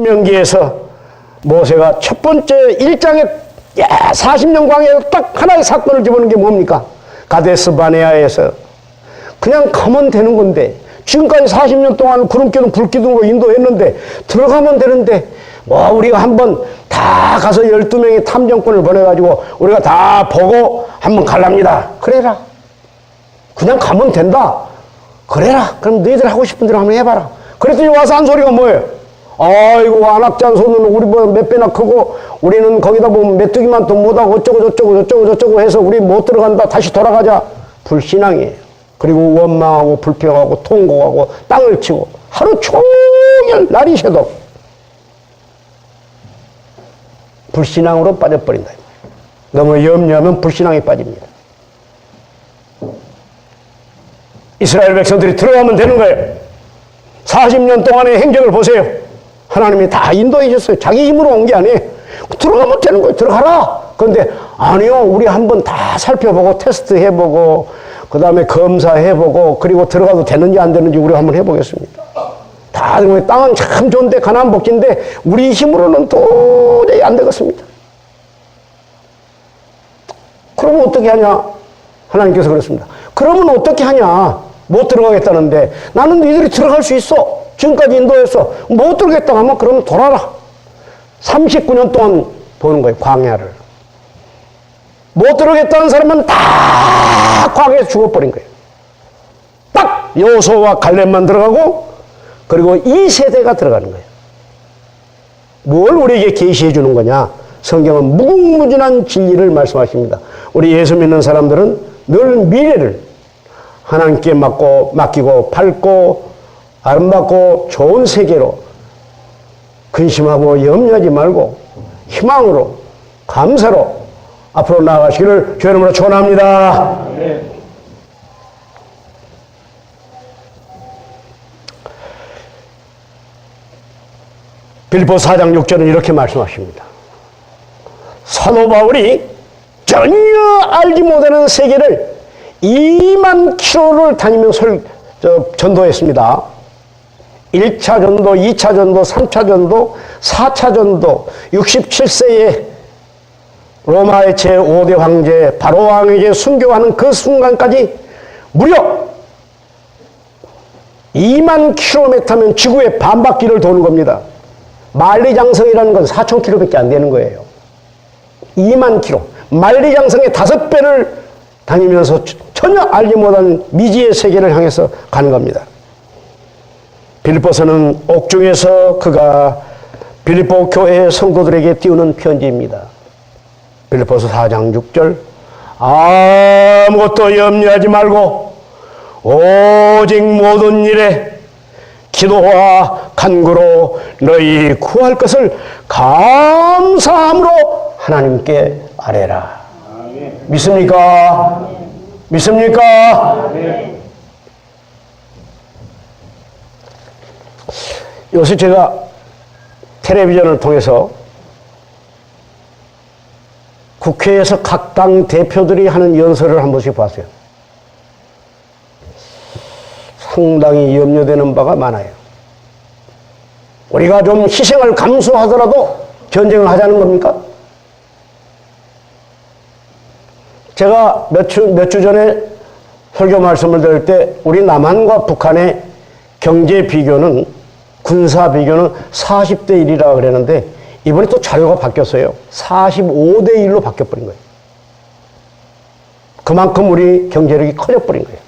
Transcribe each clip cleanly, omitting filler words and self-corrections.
신명기에서 모세가 첫 번째 1장에 40년 광야에서 딱 하나의 사건을 집어넣은 게 뭡니까? 가데스 바네아에서 그냥 가면 되는 건데, 지금까지 40년 동안 구름기둥 불기둥으로 인도했는데 들어가면 되는데, 우리가 한번 다 가서 12명의 탐정꾼을 보내가지고 우리가 다 보고 한번 갈랍니다. 그래라. 그냥 가면 된다. 그래라. 그럼 너희들 하고 싶은 대로 한번 해봐라. 그랬더니 와서 한 소리가 뭐예요? 아이고, 안악잔소는 우리보다 몇 배나 크고 우리는 거기다 보면 메뚜기만 더 못하고 어쩌고 해서 우리 못 들어간다. 다시 돌아가자. 불신앙이에요. 그리고 원망하고 불평하고 통곡하고 땅을 치고 하루 종일 날이 새도 불신앙으로 빠져버린다. 너무 염려하면 불신앙에 빠집니다. 이스라엘 백성들이 들어가면 되는 거예요. 40년 동안의 행적을 보세요. 하나님이 다 인도해 주셨어요. 자기 힘으로 온 게 아니에요. 들어가면 되는 거예요. 들어가라. 그런데 아니요, 우리 한번 다 살펴보고 테스트 해보고 그 다음에 검사해보고 그리고 들어가도 되는지 안 되는지 우리 한번 해보겠습니다. 다 땅은 참 좋은데 가나안 복지인데 우리 힘으로는 도저히 안 되겠습니다. 그러면 어떻게 하냐? 하나님께서 그랬습니다. 그러면 어떻게 하냐? 못 들어가겠다는데 나는 너희들이 들어갈 수 있어. 지금까지 인도했어. 못 들어가겠다 하면 그러면 돌아라. 39년 동안 보는 거예요. 광야를. 못 들어가겠다는 사람은 다 광야에서 죽어버린 거예요. 딱 여호수아와 갈렙만 들어가고 그리고 이 세대가 들어가는 거예요. 뭘 우리에게 계시해 주는 거냐? 성경은 무궁무진한 진리를 말씀하십니다. 우리 예수 믿는 사람들은 늘 미래를 하나님께 맡기고 밝고 아름답고 좋은 세계로 근심하고 염려하지 말고 희망으로 감사로 앞으로 나아가시기를 주의 이름으로 축원합니다. 빌립보 4장 6절은 이렇게 말씀하십니다. 사도 바울이 전혀 알지 못하는 세계를 2만 킬로를 다니며 전도했습니다. 1차 전도, 2차 전도, 3차 전도, 4차 전도, 67세에 로마의 제5대 황제 바로왕에게 순교하는 그 순간까지 무려 2만 킬로미터면 지구의 반바퀴를 도는 겁니다. 만리장성이라는 건 4,000킬로밖에 안 되는 거예요. 2만 킬로. 만리장성의 5배를 다니면서 전혀 알지 못한 미지의 세계를 향해서 가는 겁니다. 빌립보서는 옥중에서 그가 빌립보 교회 성도들에게 띄우는 편지입니다. 빌립보서 4장 6절 아무것도 염려하지 말고 오직 모든 일에 기도와 간구로 너희 구할 것을 감사함으로 하나님께 아뢰라. 믿습니까? 믿습니까? 요새 제가 텔레비전을 통해서 국회에서 각 당 대표들이 하는 연설을 한 번씩 봤어요. 상당히 염려되는 바가 많아요. 우리가 좀 희생을 감수하더라도 전쟁을 하자는 겁니까? 제가 몇 주 전에 설교 말씀을 드릴 때 우리 남한과 북한의 경제 비교는 군사 비교는 40대 1이라 그랬는데 이번에 또 자료가 바뀌었어요. 45대 1로 바뀌어버린 거예요. 그만큼 우리 경제력이 커져버린 거예요.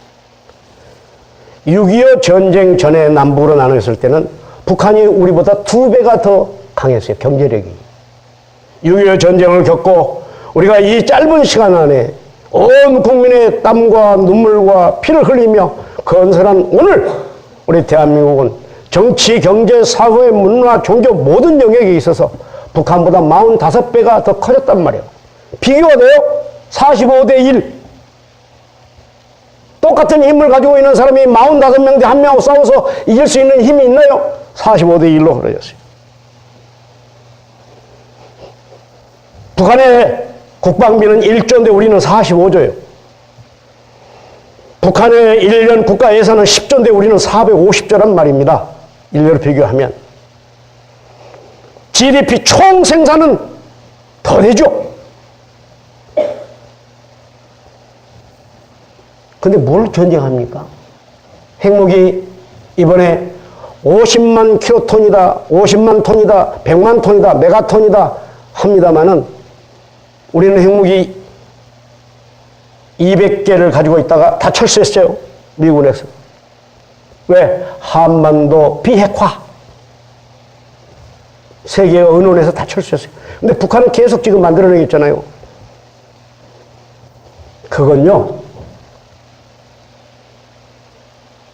6.25 전쟁 전에 남북으로 나누었을 때는 북한이 우리보다 2배가 더 강했어요. 경제력이. 6.25 전쟁을 겪고 우리가 이 짧은 시간 안에 온 국민의 땀과 눈물과 피를 흘리며 건설한 오늘 우리 대한민국은 정치, 경제, 사회, 문화, 종교 모든 영역에 있어서 북한보다 45배가 더 커졌단 말이에요. 비교가 돼요? 45대 1. 똑같은 힘을 가지고 있는 사람이 45명 대 1명하고 싸워서 이길 수 있는 힘이 있나요? 45대 1로 그려졌어요. 북한의 국방비는 1조인데 우리는 45조예요. 북한의 1년 국가 예산은 10조인데 우리는 450조란 말입니다. 1년으로 비교하면. GDP 총 생산은 더 되죠. 근데 뭘 전쟁합니까? 핵무기 이번에 50만 킬로톤이다, 50만 톤이다, 100만 톤이다, 메가톤이다 합니다마는 우리는 핵무기 200개를 가지고 있다가 다 철수했어요. 미군에서. 왜? 한반도 비핵화. 세계 언론에서 다 철수했어요. 근데 북한은 계속 지금 만들어내겠잖아요. 그건요,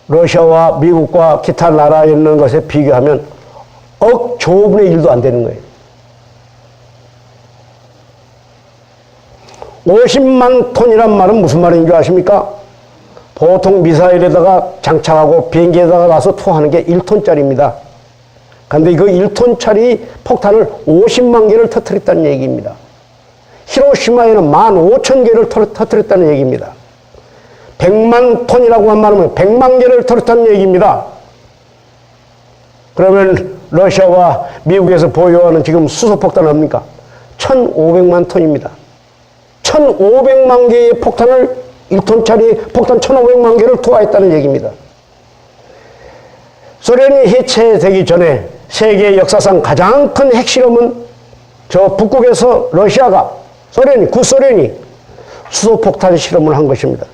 러시아와 미국과 기타 나라에 있는 것에 비교하면 억조분의 1도 안 되는 거예요. 50만 톤이란 말은 무슨 말인 줄 아십니까? 보통 미사일에다가 장착하고 비행기에다가 놔서 투하하는 게 1톤짜리입니다. 그런데 그 1톤짜리 폭탄을 50만 개를 터뜨렸다는 얘기입니다. 히로시마에는 15,000개를 터뜨렸다는 얘기입니다. 100만 톤이라고 한 말은 100만 개를 터뜨렸다는 얘기입니다. 그러면 러시아와 미국에서 보유하는 지금 수소폭탄은 뭡니까? 1,500만 톤입니다. 1,500만 개의 폭탄을 1톤짜리 폭탄 1,500만 개를 투하했다는 얘기입니다. 소련이 해체되기 전에 세계 역사상 가장 큰 핵실험은 저 북극에서 러시아가 구소련이 수소폭탄 실험을 한 것입니다.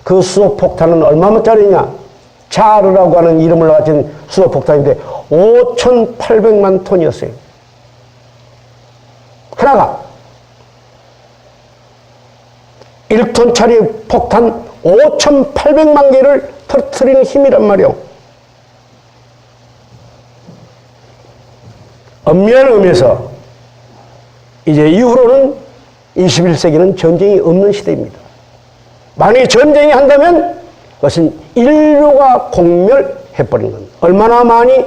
그 수소폭탄은 얼마짜리냐? 자르라고 하는 이름을 가진 수소폭탄인데 5,800만 톤이었어요. 하나가 1톤짜리 폭탄 5,800만 개를 터뜨리는 힘이란 말이요. 엄밀한 의미에서 이제 이후로는 21세기는 전쟁이 없는 시대입니다. 만약에 전쟁이 한다면 그것은 인류가 공멸해버린 겁니다. 얼마나 많이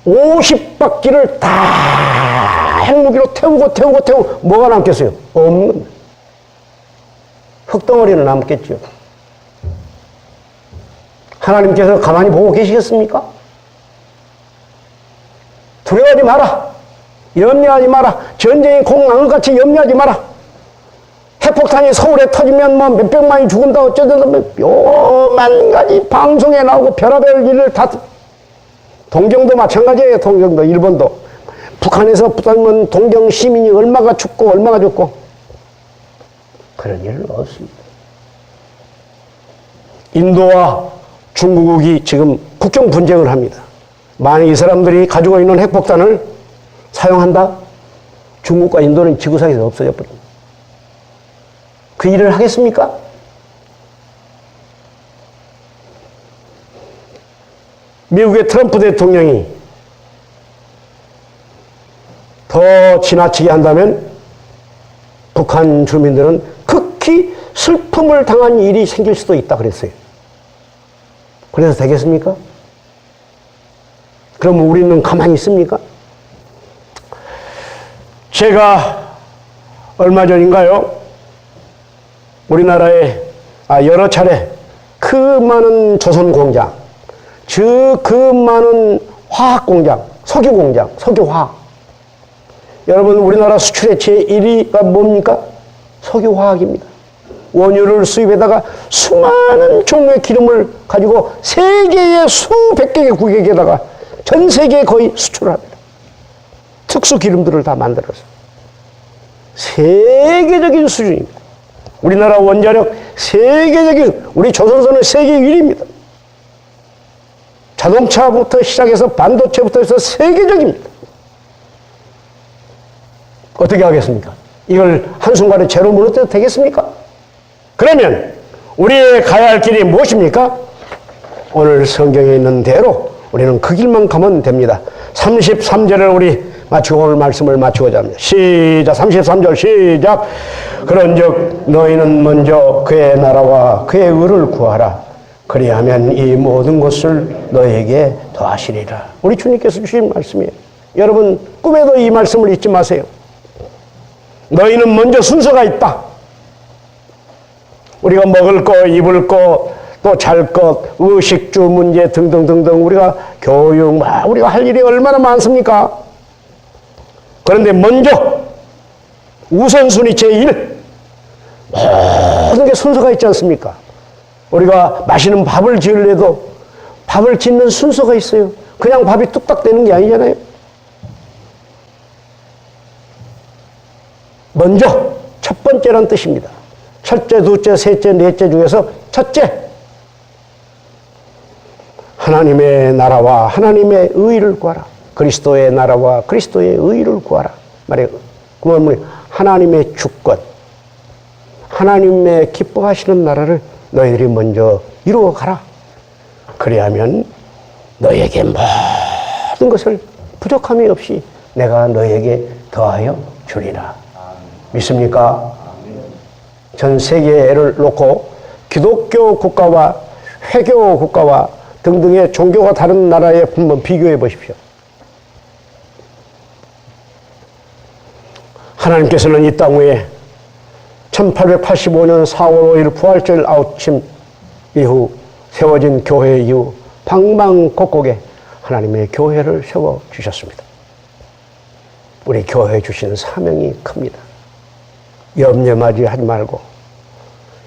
50바퀴를 다 핵무기로 태우고 뭐가 남겠어요? 없는 겁니다. 흙덩어리는 남겠죠. 하나님께서 가만히 보고 계시겠습니까? 두려워하지 마라. 염려하지 마라. 전쟁이 공황같이 염려하지 마라. 핵폭탄이 서울에 터지면 뭐 몇백만이 죽은다 어쩌다 요만 가지 방송에 나오고 별의별 일을 다 동경도 마찬가지예요. 동경도 일본도 북한에서 부담은 동경 시민이 얼마가 죽고 얼마가 죽고 그런 일은 없습니다. 인도와 중국이 지금 국경 분쟁을 합니다. 만약 이 사람들이 가지고 있는 핵폭탄을 사용한다? 중국과 인도는 지구상에서 없어져 버립니다. 그 일을 하겠습니까? 미국의 트럼프 대통령이 더 지나치게 한다면 북한 주민들은 극히 슬픔을 당한 일이 생길 수도 있다 그랬어요. 그래서 되겠습니까? 그럼 우리는 가만히 있습니까? 제가 얼마 전인가요? 우리나라에 여러 차례 그 많은 조선 공장, 그 많은 화학 공장, 석유 공장, 석유화학. 여러분 우리나라 수출의 제1위가 뭡니까? 석유화학입니다. 원유를 수입에다가 수많은 종류의 기름을 가지고 세계의 수백 개의 국에다가 전 세계에 거의 수출을 합니다. 특수 기름들을 다 만들어서. 세계적인 수준입니다. 우리나라 원자력 세계적인, 우리 조선소는 세계 1위입니다. 자동차부터 시작해서 반도체부터 해서 세계적입니다. 어떻게 하겠습니까? 이걸 한순간에 제로 무너뜨려도 되겠습니까? 그러면 우리의 가야 할 길이 무엇입니까? 오늘 성경에 있는 대로 우리는 그 길만 가면 됩니다. 33절을 우리 마치고 오늘 말씀을 마치고자 합니다. 시작. 33절 시작. 그런즉 너희는 먼저 그의 나라와 그의 의를 구하라. 그리하면 이 모든 것을 너희에게 더하시리라. 우리 주님께서 주신 말씀이에요. 여러분 꿈에도 이 말씀을 잊지 마세요. 너희는 먼저 순서가 있다. 우리가 먹을 거, 입을 거, 또 잘 것, 의식주 문제 등등등등 우리가 교육, 우리가 할 일이 얼마나 많습니까? 그런데 먼저 우선순위 제1, 모든 게 순서가 있지 않습니까? 우리가 맛있는 밥을 지으려도 밥을 짓는 순서가 있어요. 그냥 밥이 뚝딱 되는 게 아니잖아요. 먼저 첫 번째란 뜻입니다. 첫째, 둘째, 셋째, 넷째 중에서 첫째, 하나님의 나라와 하나님의 의를 구하라. 그리스도의 나라와 그리스도의 의를 구하라. 말이에요. 그러면 하나님의 주권, 하나님의 기뻐하시는 나라를 너희들이 먼저 이루어가라. 그리하면 너희에게 모든 것을 부족함이 없이 내가 너희에게 더하여 주리라. 믿습니까? 전 세계를 놓고 기독교 국가와 회교 국가와 등등의 종교가 다른 나라에 한번 비교해 보십시오. 하나님께서는 이 땅 위에 1885년 4월 5일 부활절 아우침 이후 세워진 교회 이후 방방곡곡에 하나님의 교회를 세워주셨습니다. 우리 교회에 주신 사명이 큽니다. 염려하지 말고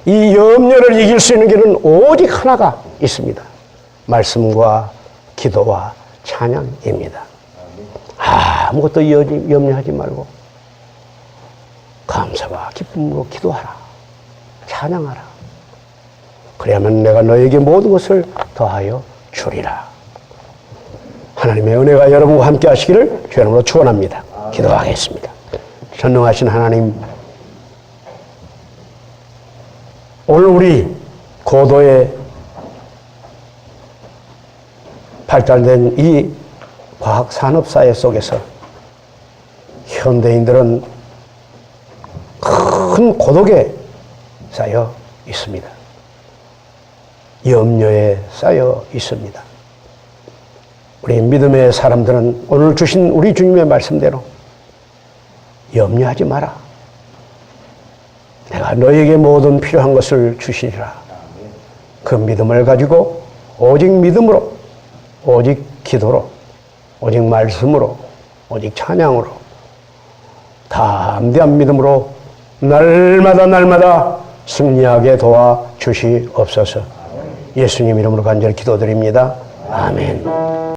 이 염려를 이길 수 있는 길은 오직 하나가 있습니다. 말씀과 기도와 찬양입니다. 아무것도 염려하지 말고 감사와 기쁨으로 기도하라. 찬양하라. 그래야만 내가 너에게 모든 것을 더하여 주리라. 하나님의 은혜가 여러분과 함께 하시기를 주의 이름으로 축원합니다. 기도하겠습니다. 전능하신 하나님, 오늘 우리 고도의 발달된 이 과학산업사회 속에서 현대인들은 큰 고독에 쌓여 있습니다. 염려에 쌓여 있습니다. 우리 믿음의 사람들은 오늘 주신 우리 주님의 말씀대로 염려하지 마라. 내가 너에게 모든 필요한 것을 주시리라. 그 믿음을 가지고 오직 믿음으로, 오직 기도로, 오직 말씀으로, 오직 찬양으로, 담대한 믿음으로 날마다 승리하게 도와 주시옵소서. 예수님 이름으로 간절히 기도드립니다. 아멘.